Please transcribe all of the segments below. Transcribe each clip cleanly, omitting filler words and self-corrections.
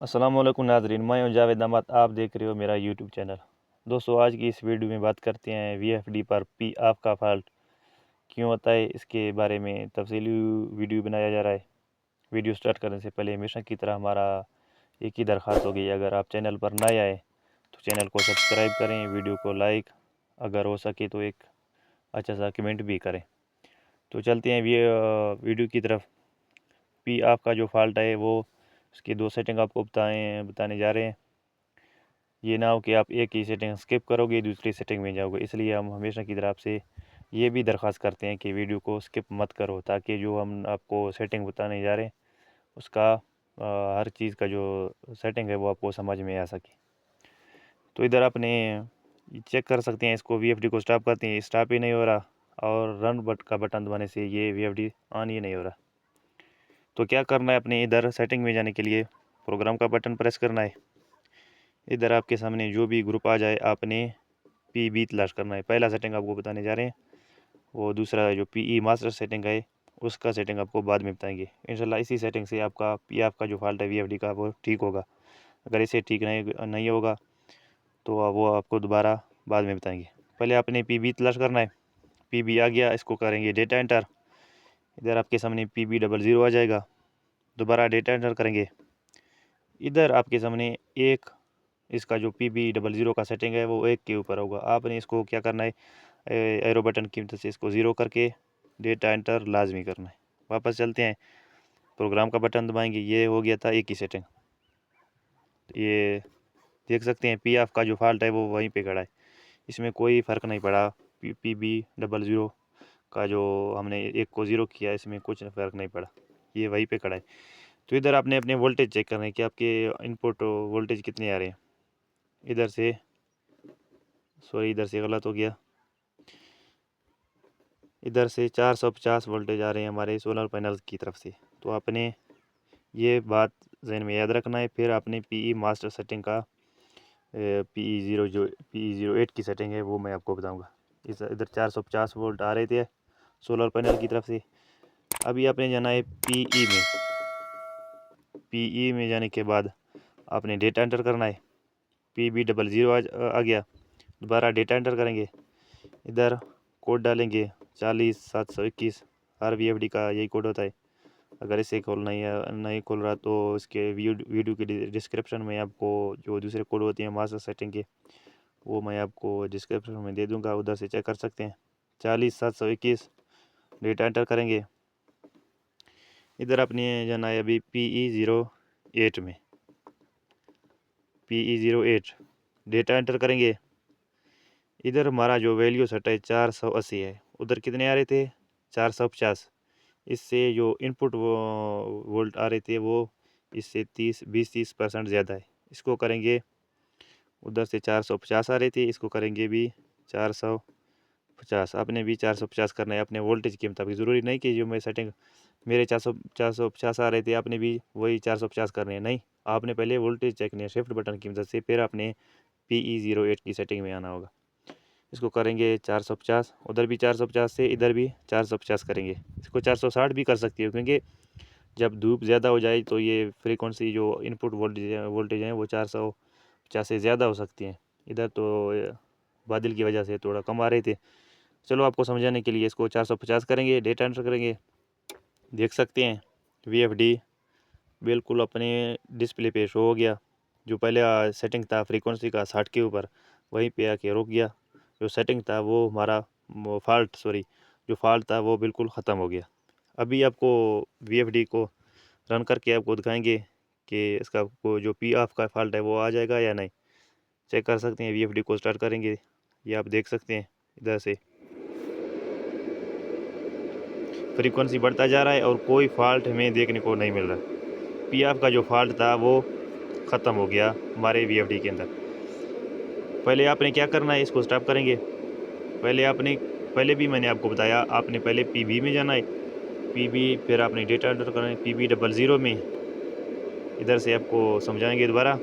अस्सलाम वालेकुम नाजरीन, मैं हूं जावेद अहमद। आप देख रहे हो मेरा यूट्यूब चैनल। दोस्तों, आज की इस वीडियो में बात करते हैं वीएफडी पर पी ऑफ का फॉल्ट क्यों होता है। इसके बारे में तफसीली वीडियो बनाया जा रहा है। वीडियो स्टार्ट करने से पहले हमेशा की तरह हमारा एक ही दरख्वास्त होगी, अगर आप चैनल पर नए आए तो चैनल को सब्सक्राइब करें, वीडियो को लाइक, अगर हो सके तो एक अच्छा सा कमेंट भी करें। तो चलते हैं वीडियो की तरफ। पी ऑफ का जो फॉल्ट है वो उसकी दो सेटिंग आपको बताने जा रहे हैं। ये ना हो कि आप एक ही सेटिंग स्किप करोगे दूसरी सेटिंग में जाओगे, इसलिए हम हमेशा की तरफ से ये भी दरख्वास्त करते हैं कि वीडियो को स्किप मत करो, ताकि जो हम आपको सेटिंग बताने जा रहे हैं उसका हर चीज़ का जो सेटिंग है वो आपको समझ में आ सके। तो इधर आपने चेक कर सकते हैं, इसको वीएफडी को स्टॉप करते हैं, स्टॉप ही नहीं हो रहा, और रन बट का बटन दबाने से ये वीएफडी ऑन ही नहीं हो रहा। तो क्या करना है, अपने इधर सेटिंग में जाने के लिए प्रोग्राम का बटन प्रेस करना है। इधर आपके सामने जो भी ग्रुप आ जाए आपने पीबी तलाश करना है। पहला सेटिंग आपको बताने जा रहे हैं, वो दूसरा जो पीई मास्टर सेटिंग है उसका सेटिंग आपको बाद में बताएंगे इंशाल्लाह। इसी सेटिंग से आपका पीएफ का जो फॉल्ट है वीएफडी का वो ठीक होगा। अगर इसे ठीक नहीं होगा तो वो आपको दोबारा बाद में बताएंगे। पहले आपने पीबी तलाश करना है। पीबी आ गया, इसको करेंगे डेटा एंटर। इधर आपके सामने PB00 आ जाएगा, दोबारा डेटा एंटर करेंगे। इधर आपके सामने एक इसका जो PB00 का सेटिंग है वो एक के ऊपर होगा। आपने इसको क्या करना है, एरो बटन की मदद से इसको ज़ीरो करके डेटा एंटर लाजमी करना है। वापस चलते हैं, प्रोग्राम का बटन दबाएंगे। ये हो गया था एक ही सेटिंग। ये देख सकते हैं पीएफ का जो फॉल्ट है वो वहीं पे खड़ा है, इसमें कोई फ़र्क नहीं पड़ा। PB00 का जो हमने एक को ज़ीरो किया, इसमें कुछ फ़र्क नहीं पड़ा, ये वहीं पे खड़ा है। तो इधर आपने अपने वोल्टेज चेक करना है कि आपके इनपुट वोल्टेज कितने आ रहे हैं। इधर से इधर से गलत हो गया, इधर से 450 वोल्टेज आ रहे हैं हमारे सोलर पैनल की तरफ से। तो आपने ये बात जहन में याद रखना है। फिर आपने पीई मास्टर सेटिंग का PE08 की सेटिंग है वो मैं आपको बताऊंगा। इधर 450 वोल्ट आ रहे थे सोलर पैनल की तरफ से। अभी आपने जाना है पीई में जाने के बाद आपने डेटा एंटर करना है। PB00 आ गया, दोबारा डेटा एंटर करेंगे। इधर कोड डालेंगे 40721। हर वीएफडी का यही कोड होता है। अगर इसे नहीं खोल रहा तो इसके वीडियो की डिस्क्रिप्शन में आपको जो दूसरे कोड होते हैं मास्टर सेटिंग के वो मैं आपको डिस्क्रिप्शन में दे दूंगा, उधर से चेक कर सकते हैं। 40721 डेटा एंटर करेंगे। इधर अपने जाना है अभी PE08 में, PE08 डेटा एंटर करेंगे। इधर हमारा जो वैल्यू सेट है 480 है, उधर कितने आ रहे थे 450। इससे जो इनपुट वोल्ट आ रहे थे वो इससे 20-30% ज़्यादा है। इसको करेंगे, उधर से 450 आ रहे थे, इसको करेंगे भी 450। आपने भी 450 करना है अपने वोल्टेज के मुताबिक। ज़रूरी नहीं कि जो मैं सेटिंग मेरे 450 आ रहे थे आपने भी वही 450 करने हैं, नहीं। आपने पहले वोल्टेज चेक करनी है शिफ्ट बटन की मदद से, फिर आपने PE08 की सेटिंग में आना होगा। इसको करेंगे 450, उधर भी 450 से इधर भी 450 करेंगे। इसको 460 भी कर सकती हो, क्योंकि जब धूप ज़्यादा हो जाए तो ये फ्रीक्वेंसी जो इनपुट वोल्टेज हैं वो 450 से ज़्यादा हो सकती हैं। इधर तो बादल की वजह से थोड़ा कम आ रहे थे। चलो आपको समझाने के लिए इसको 450 करेंगे, डेटा एंटर करेंगे। देख सकते हैं वीएफडी बिल्कुल अपने डिस्प्ले पे शो हो गया। जो पहले सेटिंग था फ्रीक्वेंसी का 60 के ऊपर, वहीं पे आके रुक गया। जो सेटिंग था वो हमारा जो फॉल्ट था वो बिल्कुल ख़त्म हो गया। अभी आपको वीएफडी को रन करके आपको दिखाएंगे कि इसका वो जो पी ऑफ का फॉल्ट है वो आ जाएगा या नहीं। चेक कर सकते हैं, वीएफडी को स्टार्ट करेंगे। ये आप देख सकते हैं इधर से फ्रीक्वेंसी बढ़ता जा रहा है और कोई फॉल्ट हमें देखने को नहीं मिल रहा। पी ऑफ का जो फॉल्ट था वो ख़त्म हो गया हमारे वीएफडी के अंदर। पहले आपने क्या करना है, इसको स्टॉप करेंगे। पहले भी मैंने आपको बताया, आपने पहले पीबी में जाना है। पीबी फिर आपने डेटा एंटर करना है PB00 में। इधर से आपको समझाएंगे दोबारा,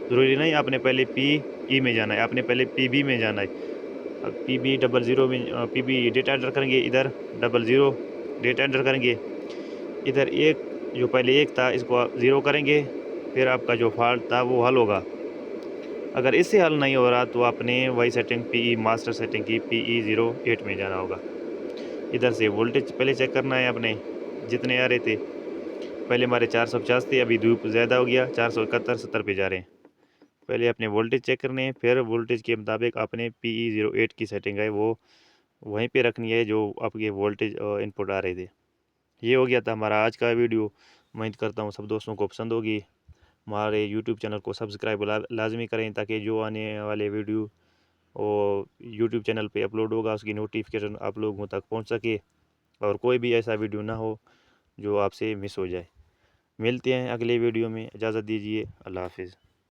ज़रूरी नहीं आपने पहले PE में जाना है, आपने पहले PB में जाना है। अब PB00 में PB डेटा एंटर करेंगे, इधर 00 डेटा एंटर करेंगे। इधर एक जो पहले एक था इसको आप ज़ीरो करेंगे, फिर आपका जो फॉल्ट था वो हल होगा। अगर इससे हल नहीं हो रहा तो आपने वही सेटिंग पीई मास्टर सेटिंग की PE08 में जाना होगा। इधर से वोल्टेज पहले चेक करना है अपने, जितने आ रहे थे पहले हमारे 450 थे, अभी धूप ज़्यादा हो गया 471-70 पे जा रहे हैं। पहले अपने वोल्टेज चेक करने हैं, फिर वोल्टेज के मुताबिक आपने PE08 की सेटिंग है वो वहीं पे रखनी है जो आपके वोल्टेज इनपुट आ रहे थे। ये हो गया था हमारा आज का वीडियो। उम्मीद करता हूँ सब दोस्तों को पसंद होगी। हमारे यूट्यूब चैनल को सब्सक्राइब लाजमी करें ताकि जो आने वाले वीडियो और यूट्यूब चैनल पे अपलोड होगा उसकी नोटिफिकेशन आप लोगों तक पहुंच सके और कोई भी ऐसा वीडियो ना हो जो आपसे मिस हो जाए। मिलते हैं अगले वीडियो में, इजाज़त दीजिए, अल्लाह हाफिज़।